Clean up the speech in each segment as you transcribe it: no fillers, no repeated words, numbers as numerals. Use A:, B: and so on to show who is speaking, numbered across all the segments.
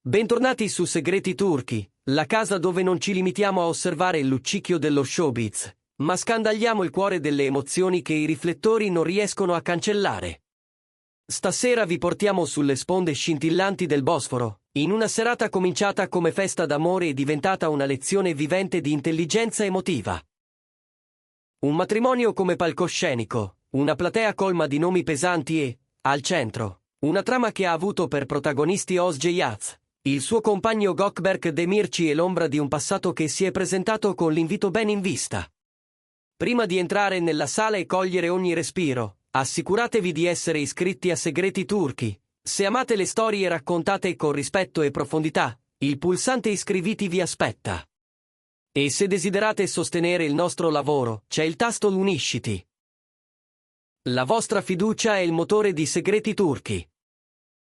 A: Bentornati su Segreti Turchi, la casa dove non ci limitiamo a osservare il luccichio dello showbiz, ma scandagliamo il cuore delle emozioni che i riflettori non riescono a cancellare. Stasera vi portiamo sulle sponde scintillanti del Bosforo, in una serata cominciata come festa d'amore e diventata una lezione vivente di intelligenza emotiva. Un matrimonio come palcoscenico, una platea colma di nomi pesanti e, al centro, una trama che ha avuto per protagonisti Özge Yaz, il suo compagno Gökberk Demirci e l'ombra di un passato che si è presentato con l'invito ben in vista. Prima di entrare nella sala e cogliere ogni respiro, assicuratevi di essere iscritti a Segreti Turchi. Se amate le storie raccontate con rispetto e profondità, il pulsante iscriviti vi aspetta. E se desiderate sostenere il nostro lavoro, c'è il tasto Unisciti. La vostra fiducia è il motore di Segreti Turchi.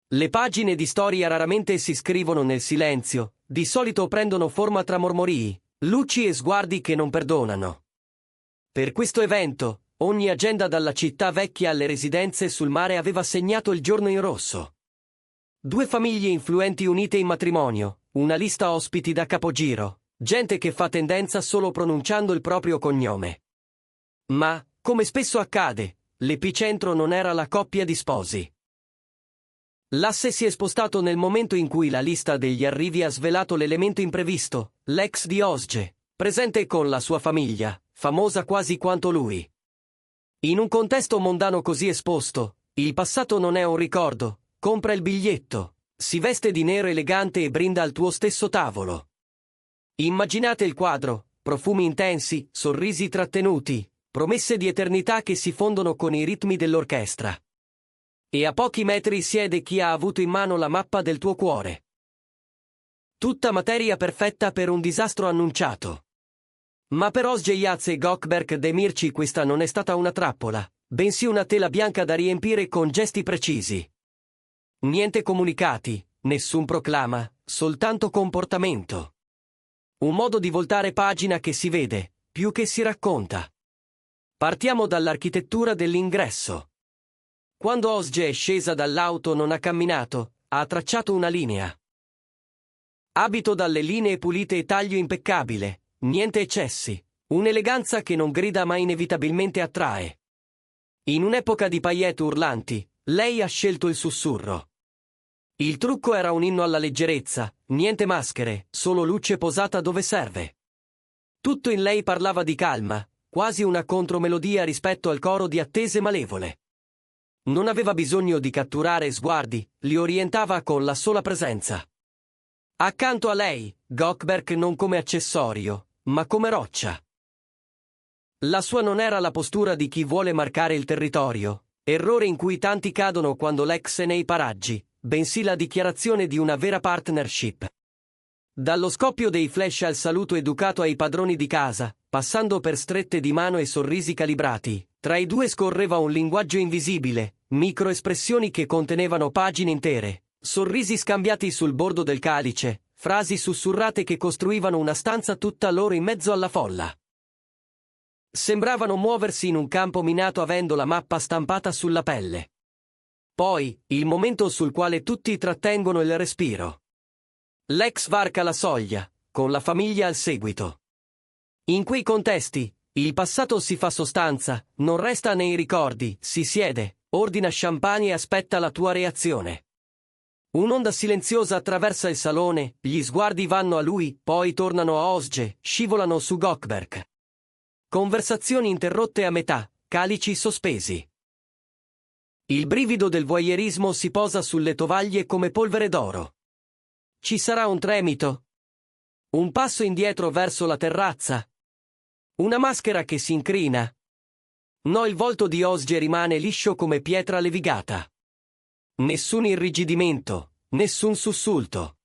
A: Le pagine di storia raramente si scrivono nel silenzio, di solito prendono forma tra mormorii, luci e sguardi che non perdonano. Per questo evento, ogni agenda dalla città vecchia alle residenze sul mare aveva segnato il giorno in rosso. Due famiglie influenti unite in matrimonio, una lista ospiti da capogiro, gente che fa tendenza solo pronunciando il proprio cognome. Ma, come spesso accade, l'epicentro non era la coppia di sposi. L'asse si è spostato nel momento in cui la lista degli arrivi ha svelato l'elemento imprevisto, l'ex di Özge, presente con la sua famiglia, famosa quasi quanto lui. In un contesto mondano così esposto, il passato non è un ricordo, compra il biglietto, si veste di nero elegante e brinda al tuo stesso tavolo. Immaginate il quadro, profumi intensi, sorrisi trattenuti, promesse di eternità che si fondono con i ritmi dell'orchestra. E a pochi metri siede chi ha avuto in mano la mappa del tuo cuore. Tutta materia perfetta per un disastro annunciato. Ma per Özge Yaz e Gökberk Demirci questa non è stata una trappola, bensì una tela bianca da riempire con gesti precisi. Niente comunicati, nessun proclama, soltanto comportamento. Un modo di voltare pagina che si vede, più che si racconta. Partiamo dall'architettura dell'ingresso. Quando Özge è scesa dall'auto non ha camminato, ha tracciato una linea. Abito dalle linee pulite e taglio impeccabile, niente eccessi, un'eleganza che non grida ma inevitabilmente attrae. In un'epoca di paillette urlanti, lei ha scelto il sussurro. Il trucco era un inno alla leggerezza, niente maschere, solo luce posata dove serve. Tutto in lei parlava di calma, quasi una contromelodia rispetto al coro di attese malevole. Non aveva bisogno di catturare sguardi, li orientava con la sola presenza. Accanto a lei, Gökberk non come accessorio, ma come roccia. La sua non era la postura di chi vuole marcare il territorio, errore in cui tanti cadono quando l'ex è nei paraggi, bensì la dichiarazione di una vera partnership. Dallo scoppio dei flash al saluto educato ai padroni di casa, passando per strette di mano e sorrisi calibrati, tra i due scorreva un linguaggio invisibile, microespressioni che contenevano pagine intere, sorrisi scambiati sul bordo del calice, frasi sussurrate che costruivano una stanza tutta loro in mezzo alla folla. Sembravano muoversi in un campo minato avendo la mappa stampata sulla pelle. Poi, il momento sul quale tutti trattengono il respiro. L'ex varca la soglia, con la famiglia al seguito. In quei contesti, il passato si fa sostanza, non resta nei ricordi, si siede, ordina champagne e aspetta la tua reazione. Un'onda silenziosa attraversa il salone, gli sguardi vanno a lui, poi tornano a Özge, scivolano su Gökberk. Conversazioni interrotte a metà, calici sospesi. Il brivido del voyeurismo si posa sulle tovaglie come polvere d'oro. Ci sarà un tremito? Un passo indietro verso la terrazza? Una maschera che si incrina? No, il volto di Özge rimane liscio come pietra levigata. Nessun irrigidimento, nessun sussulto.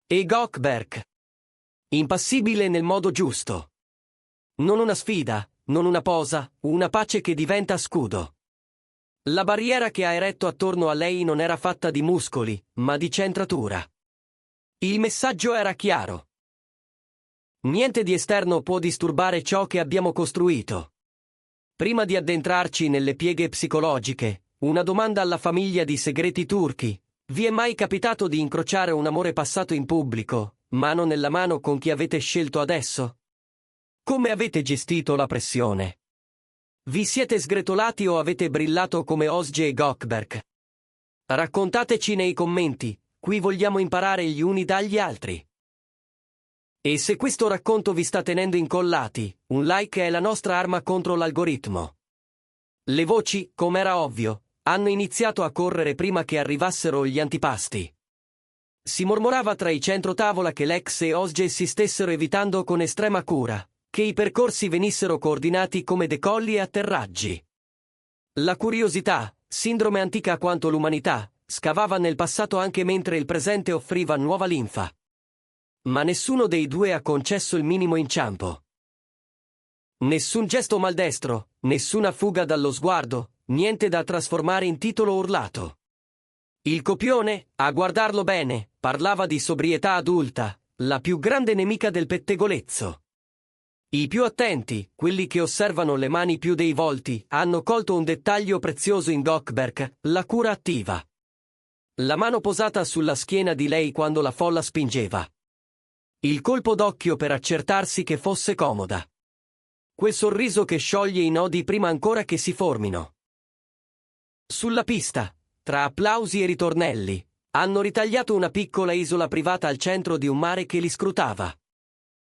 A: E Gökberk? Impassibile nel modo giusto. Non una sfida, non una posa, una pace che diventa scudo. La barriera che ha eretto attorno a lei non era fatta di muscoli, ma di centratura. Il messaggio era chiaro. Niente di esterno può disturbare ciò che abbiamo costruito. Prima di addentrarci nelle pieghe psicologiche, una domanda alla famiglia di Segreti Turchi. Vi è mai capitato di incrociare un amore passato in pubblico, mano nella mano con chi avete scelto adesso? Come avete gestito la pressione? Vi siete sgretolati o avete brillato come Ozge e Goldberg? Raccontateci nei commenti, qui vogliamo imparare gli uni dagli altri. E se questo racconto vi sta tenendo incollati, un like è la nostra arma contro l'algoritmo. Le voci, come era ovvio, hanno iniziato a correre prima che arrivassero gli antipasti. Si mormorava tra i centrotavola che Lex e Ozge si stessero evitando con estrema cura, che i percorsi venissero coordinati come decolli e atterraggi. La curiosità, sindrome antica quanto l'umanità, scavava nel passato anche mentre il presente offriva nuova linfa. Ma nessuno dei due ha concesso il minimo inciampo. Nessun gesto maldestro, nessuna fuga dallo sguardo, niente da trasformare in titolo urlato. Il copione, a guardarlo bene, parlava di sobrietà adulta, la più grande nemica del pettegolezzo. I più attenti, quelli che osservano le mani più dei volti, hanno colto un dettaglio prezioso in Goldberg, la cura attiva. La mano posata sulla schiena di lei quando la folla spingeva. Il colpo d'occhio per accertarsi che fosse comoda. Quel sorriso che scioglie i nodi prima ancora che si formino. Sulla pista, tra applausi e ritornelli, hanno ritagliato una piccola isola privata al centro di un mare che li scrutava.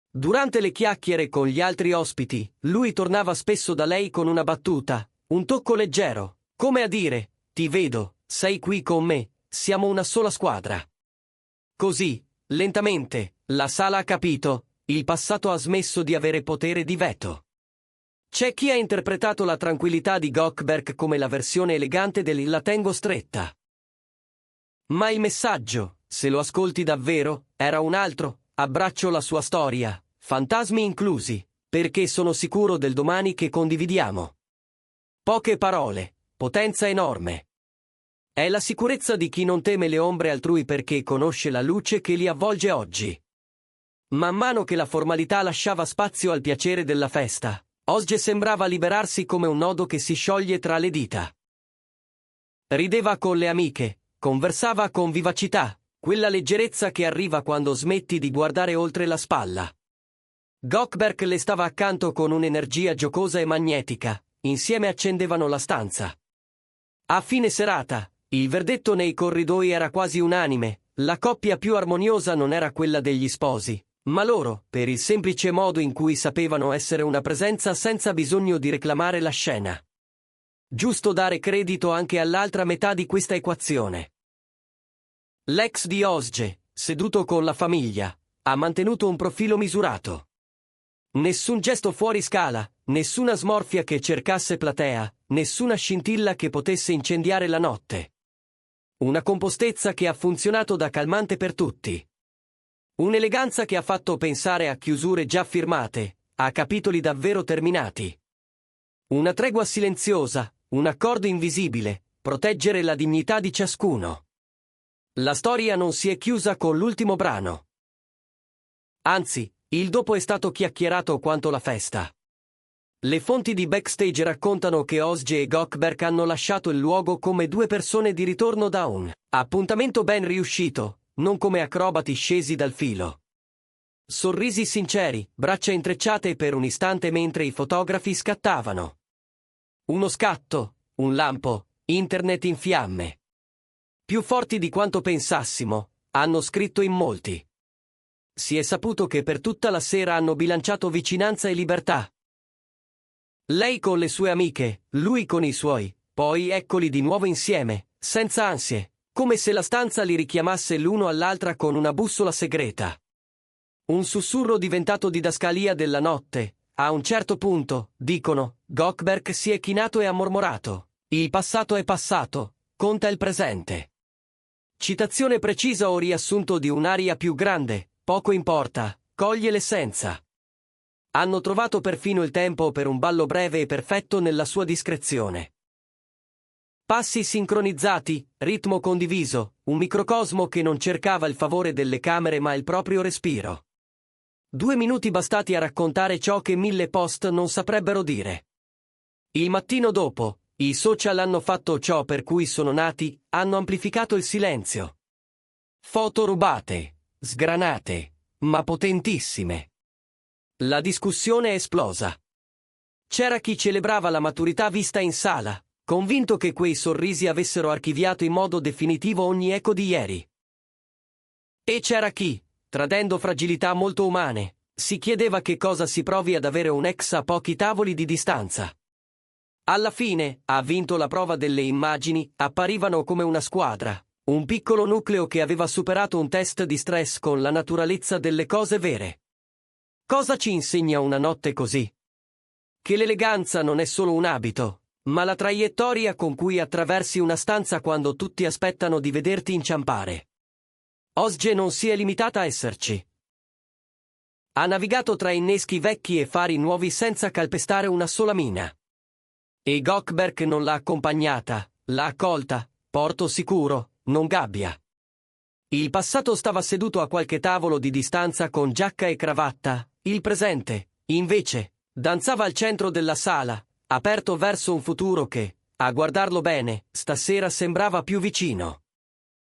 A: Durante le chiacchiere con gli altri ospiti, lui tornava spesso da lei con una battuta, un tocco leggero, come a dire, ti vedo, sei qui con me, siamo una sola squadra. Così, lentamente, la sala ha capito, il passato ha smesso di avere potere di veto. C'è chi ha interpretato la tranquillità di Goldberg come la versione elegante del "la tengo stretta". Ma il messaggio, se lo ascolti davvero, era un altro: abbraccio la sua storia, fantasmi inclusi, perché sono sicuro del domani che condividiamo. Poche parole, potenza enorme. È la sicurezza di chi non teme le ombre altrui perché conosce la luce che li avvolge oggi. Man mano che la formalità lasciava spazio al piacere della festa, Ozge sembrava liberarsi come un nodo che si scioglie tra le dita. Rideva con le amiche, conversava con vivacità, quella leggerezza che arriva quando smetti di guardare oltre la spalla. Goldberg le stava accanto con un'energia giocosa e magnetica, insieme accendevano la stanza. A fine serata, il verdetto nei corridoi era quasi unanime: la coppia più armoniosa non era quella degli sposi, ma loro, per il semplice modo in cui sapevano essere una presenza senza bisogno di reclamare la scena. Giusto dare credito anche all'altra metà di questa equazione. L'ex di Ozge, seduto con la famiglia, ha mantenuto un profilo misurato. Nessun gesto fuori scala, nessuna smorfia che cercasse platea, nessuna scintilla che potesse incendiare la notte. Una compostezza che ha funzionato da calmante per tutti. Un'eleganza che ha fatto pensare a chiusure già firmate, a capitoli davvero terminati. Una tregua silenziosa, un accordo invisibile, proteggere la dignità di ciascuno. La storia non si è chiusa con l'ultimo brano. Anzi, il dopo è stato chiacchierato quanto la festa. Le fonti di backstage raccontano che Ozge e Goldberg hanno lasciato il luogo come due persone di ritorno da un appuntamento ben riuscito, non come acrobati scesi dal filo. Sorrisi sinceri, braccia intrecciate per un istante mentre i fotografi scattavano. Uno scatto, un lampo, internet in fiamme. Più forti di quanto pensassimo, hanno scritto in molti. Si è saputo che per tutta la sera hanno bilanciato vicinanza e libertà. Lei con le sue amiche, lui con i suoi, poi eccoli di nuovo insieme, senza ansie, come se la stanza li richiamasse l'uno all'altra con una bussola segreta. Un sussurro diventato didascalia della notte. A un certo punto, dicono, Goldberg si è chinato e ha mormorato: il passato è passato, conta il presente. Citazione precisa o riassunto di un'aria più grande, poco importa, coglie l'essenza. Hanno trovato perfino il tempo per un ballo breve e perfetto nella sua discrezione. Passi sincronizzati, ritmo condiviso, un microcosmo che non cercava il favore delle camere ma il proprio respiro. 2 minuti bastati a raccontare ciò che 1000 post non saprebbero dire. Il mattino dopo, I social hanno fatto ciò per cui sono nati, hanno amplificato il silenzio. Foto rubate, sgranate, ma potentissime. La discussione è esplosa. C'era chi celebrava la maturità vista in sala, convinto che quei sorrisi avessero archiviato in modo definitivo ogni eco di ieri. E c'era chi, tradendo fragilità molto umane, si chiedeva che cosa si provi ad avere un ex a pochi tavoli di distanza. Alla fine, ha vinto la prova delle immagini, apparivano come una squadra, un piccolo nucleo che aveva superato un test di stress con la naturalezza delle cose vere. Cosa ci insegna una notte così? Che l'eleganza non è solo un abito, ma la traiettoria con cui attraversi una stanza quando tutti aspettano di vederti inciampare. Osge non si è limitata a esserci. Ha navigato tra inneschi vecchi e fari nuovi senza calpestare una sola mina. E Gökberk non l'ha accompagnata, l'ha accolta, porto sicuro, non gabbia. Il passato stava seduto a qualche tavolo di distanza con giacca e cravatta, il presente, invece, danzava al centro della sala, aperto verso un futuro che, a guardarlo bene, stasera sembrava più vicino.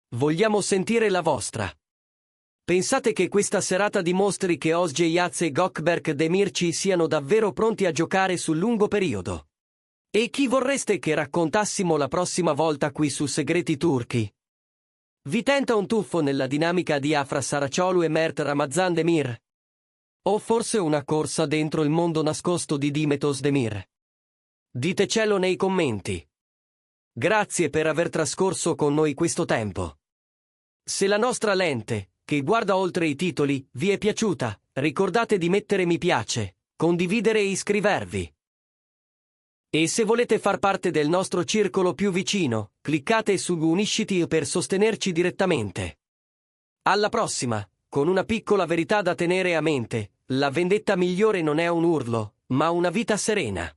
A: Vogliamo sentire la vostra. Pensate che questa serata dimostri che Osge Yaz e Gökberk Demirci siano davvero pronti a giocare sul lungo periodo? E chi vorreste che raccontassimo la prossima volta qui su Segreti Turchi? Vi tenta un tuffo nella dinamica di Afra Saraciolu e Mert Ramazan Demir? O forse una corsa dentro il mondo nascosto di Dimetos Demir? Ditecelo nei commenti. Grazie per aver trascorso con noi questo tempo. Se la nostra lente, che guarda oltre i titoli, vi è piaciuta, ricordate di mettere mi piace, condividere e iscrivervi. E se volete far parte del nostro circolo più vicino, cliccate su Unisciti per sostenerci direttamente. Alla prossima, con una piccola verità da tenere a mente, la vendetta migliore non è un urlo, ma una vita serena.